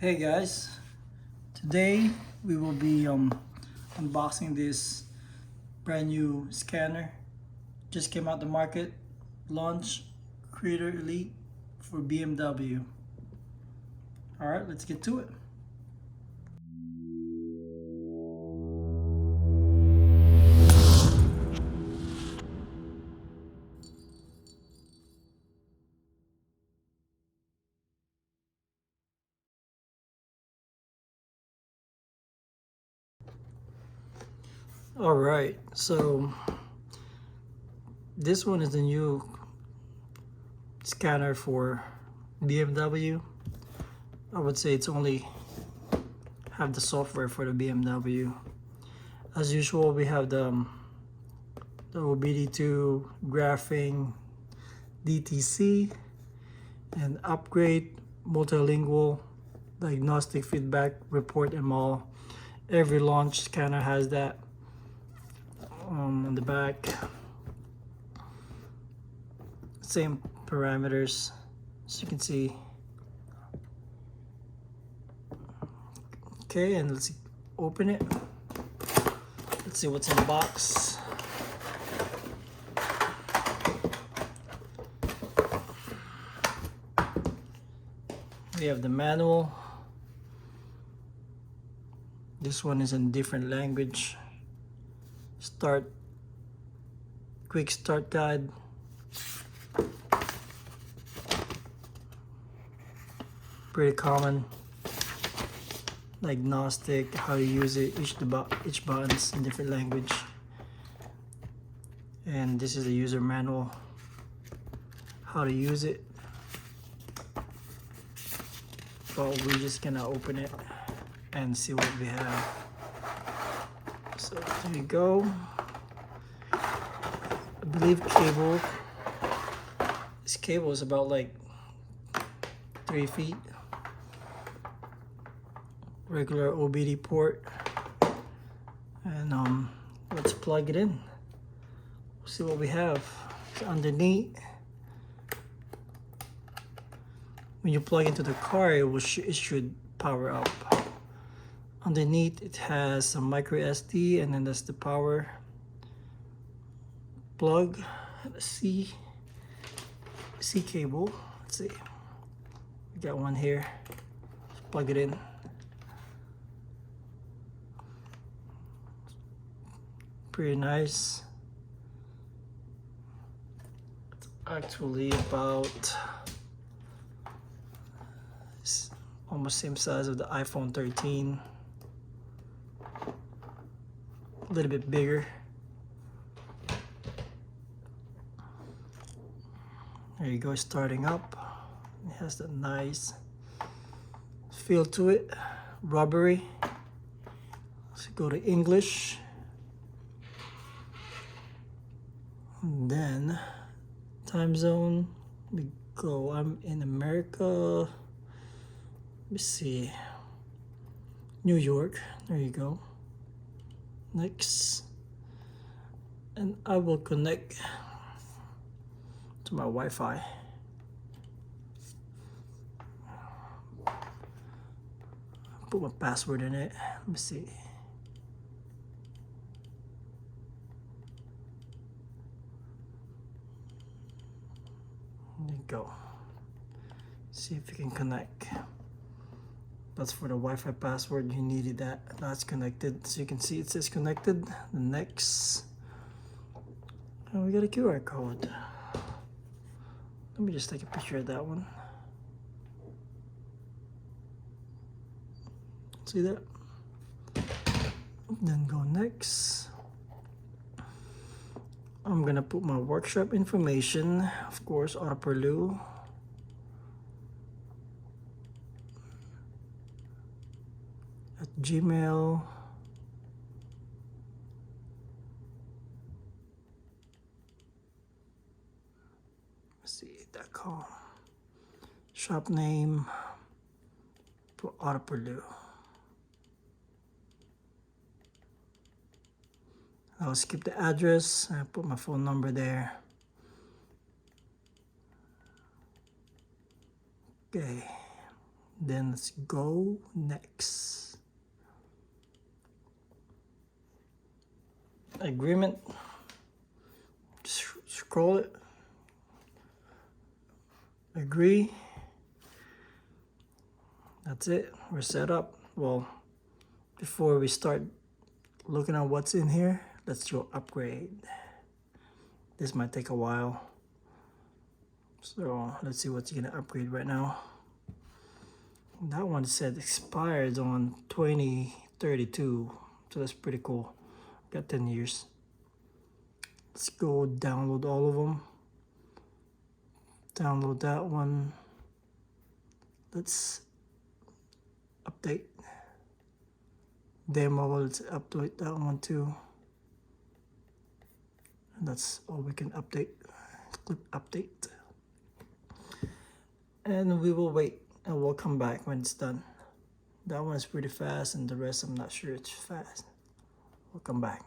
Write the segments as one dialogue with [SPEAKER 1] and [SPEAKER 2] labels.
[SPEAKER 1] Hey guys, today we will be unboxing this brand new scanner. Just came out the market, Launch Creader Elite for BMW. Alright, let's get to it. Alright, so this one is the new scanner for BMW. I would say it's only have the software for the BMW. As usual, we have the OBD2 graphing DTC and upgrade multilingual diagnostic feedback report and all. Every launch scanner has that on the back. Same parameters, as you can see. Okay, and let's open it. Let's see what's in the box. We have the manual. This one is in different language. Quick start guide. Pretty common. Diagnostic, how to use it, each buttons in different language. And this is the user manual, how to use it. But we're just gonna open it and see what we have. So there you go. I believe this cable is about like 3 feet. Regular OBD port. And let's plug it in. See what we have. It's underneath. When you plug into the car, it should power up. Underneath it has some micro SD, and then that's the power plug, the C cable. Let's see, we got one here. Let's plug it in. Pretty nice. It's actually about almost same size of the iPhone 13. A little bit bigger. There you go, starting up. It has that nice feel to it, rubbery. Let's go to English. And then time zone, we go. I'm in America. Let me see. New York. There you go. Next. And I will connect to my Wi-Fi. Put my password in it. Let me see. There you go. See if you can connect. That's for the Wi-Fi password. You needed that. That's connected. So you can see it says connected. The next. Oh, we got a QR code. Let me just take a picture of that one. See that? Then go next. I'm gonna put my workshop information, of course, Autoperlu. At Gmail. Let's see.com. Shop name. Put Autoperlu. I'll skip the address. I put my phone number there. Okay. Then let's go next. Agreement. Scroll it. Agree. That's it. We're set up. Well, before we start looking at what's in here, let's do upgrade. This might take a while. So let's see what's gonna upgrade right now. That one said expires on 2032. So that's pretty cool. Got 10 years. Let's go download all of them. Download that one. Let's update. Demo, let's update that one too. And that's all we can update. Click update. And we will wait and we'll come back when it's done. That one is pretty fast and the rest I'm not sure it's fast. We'll come back.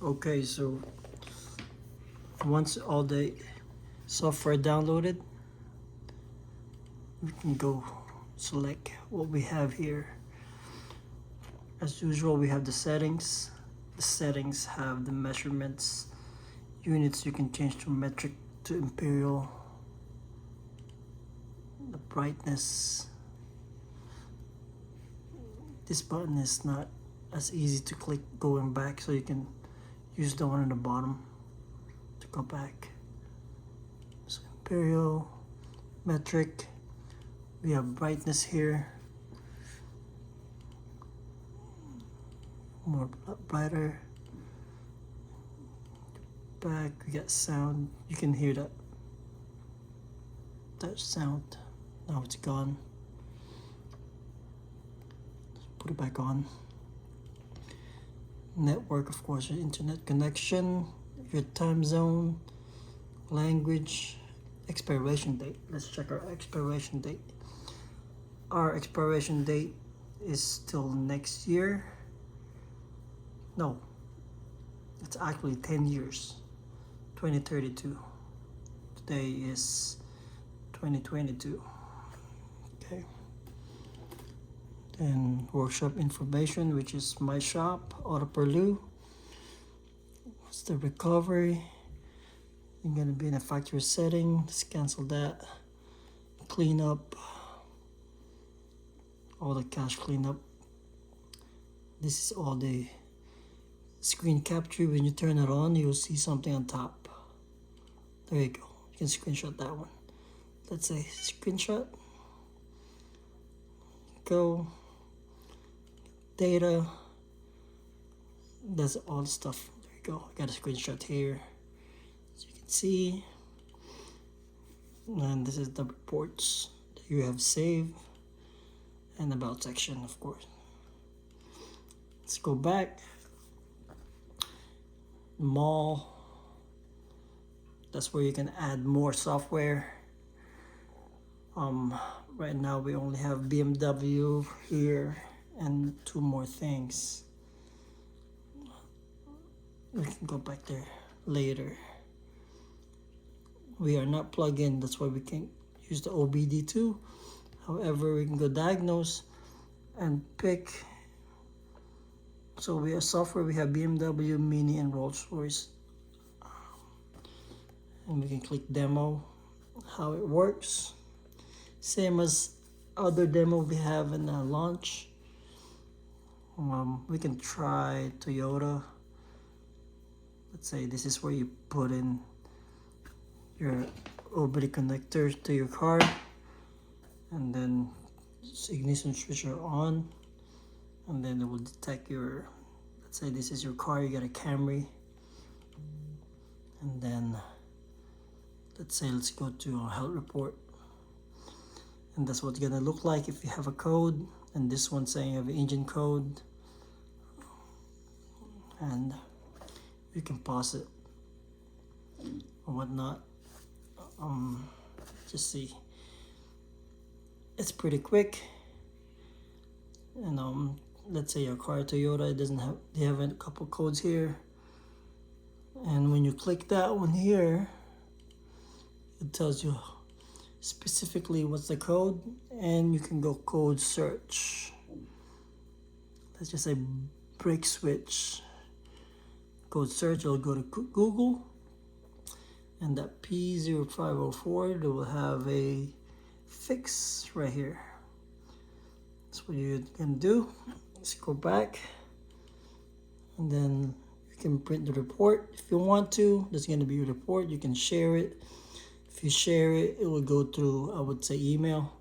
[SPEAKER 1] Okay, so once all the software downloaded, we can go select what we have here. As usual, we have the settings. The settings have the measurements, units you can change from metric to imperial, the brightness. This button is not as easy to click going back, so you can use the one on the bottom to go back. So imperial, metric, we have brightness here, more brighter. Back, we got sound. You can hear that sound. Now it's gone. Let's put it back on. Network, of course, your internet connection, your time zone, language, expiration date. Let's check our expiration date. Our expiration date is still next year. No, it's actually 10 years, 2032. Today is 2022. Okay. Then workshop information, which is my shop, auto perlu. What's the recovery? You're gonna be in a factory setting. Let's cancel that. Clean up. All the cache cleanup. This is all the screen capture. When you turn it on, you'll see something on top. There you go. You can screenshot that one. Let's say screenshot. Go. Data. That's all the stuff. There you go. I got a screenshot here, as you can see. And this is the reports that you have saved, and about section, of course. Let's go back. Mall. That's where you can add more software. Right now we only have BMW here and 2 more things. We can go back there later. We are not plugged in, that's why we can't use the OBD2. However, we can go diagnose and pick. So we have software, we have BMW, Mini, and Rolls-Royce. And we can click demo, how it works. Same as other demo we have in Launch. We can try Toyota. Let's say this is where you put in your OBD connector to your car, and then ignition switch are on, and then it will detect your, let's say this is your car, you got a Camry, and then let's say let's go to a health report, and that's what it's gonna look like if you have a code. and this one saying you have an engine code, and you can pause it or whatnot. Just see, it's pretty quick. And let's say your car Toyota, it doesn't have, they have a couple codes here, and when you click that one here, it tells you specifically what's the code, and you can go code search. Let's just say brake switch, code search. It'll go to Google, and that P0504, they will have a fix right here. That's what you're gonna do. Let's go back, and then you can print the report if you want to. There's gonna be a report. You can share it. If you share it, it will go through, I would say, email.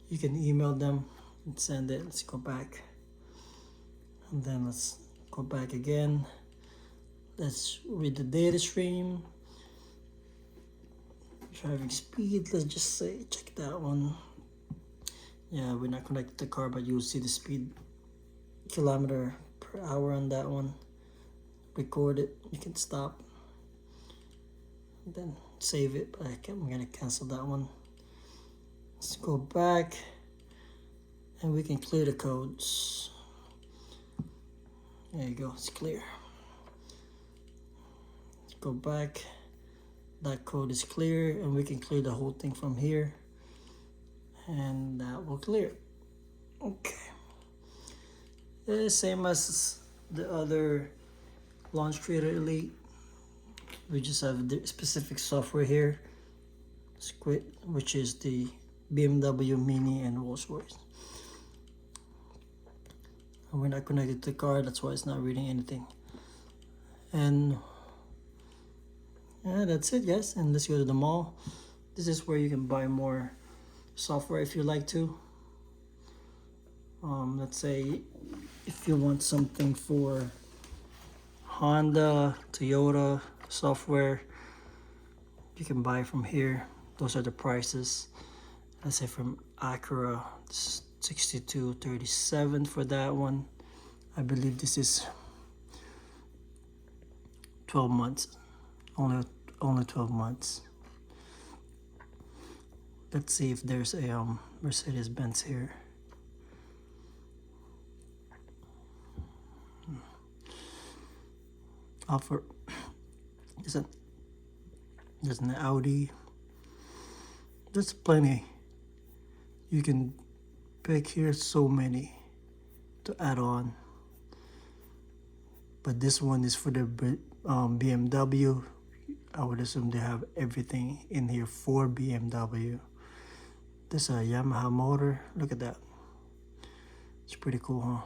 [SPEAKER 1] You can email them and send it. Let's go back, and then let's go back again. Let's read the data stream. Driving speed, let's just say, check that one. Yeah, we're not connected to the car, but you'll see the speed, kilometer per hour on that one. Record it, you can stop, and then save it, but I'm gonna cancel that one. Let's go back, and we can clear the codes. There you go, it's clear. Let's go back. That code is clear, and we can clear the whole thing from here, and that will clear. Okay, the same as the other Launch Creator Elite. We just have the specific software here, which is the BMW Mini and Rolls-Royce. And we're not connected to the car, that's why it's not reading anything. And yeah, that's it, guys. And let's go to the mall. This is where you can buy more software if you like to. Let's say if you want something for Honda, Toyota software, you can buy from here. Those are the prices. Let's say from Acura, $62.37 for that one. I believe this is 12 months. Only 12 months. Let's see if there's a Mercedes-Benz here. Offer. There's an Audi. There's plenty. You can pick here, so many to add on. But this one is for the BMW. I would assume they have everything in here for BMW. This is a Yamaha motor. Look at that. It's pretty cool, huh?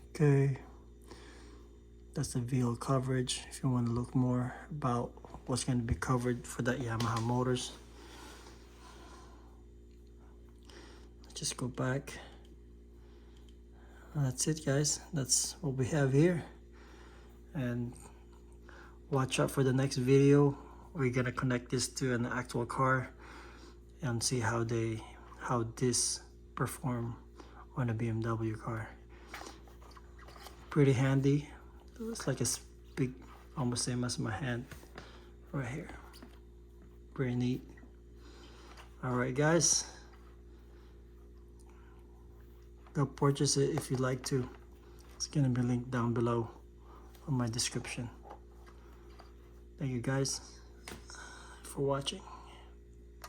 [SPEAKER 1] Okay. That's the vehicle coverage if you want to look more about what's going to be covered for that Yamaha motors. Let's just go back. That's it, guys. That's what we have here. And watch out for the next video. We're gonna connect this to an actual car and see how this perform on a BMW car. Pretty handy. It's like a big, almost same as my hand right here. Pretty neat. All right, guys, go purchase it if you'd like to. It's gonna be linked down below on my description. Thank you guys for watching.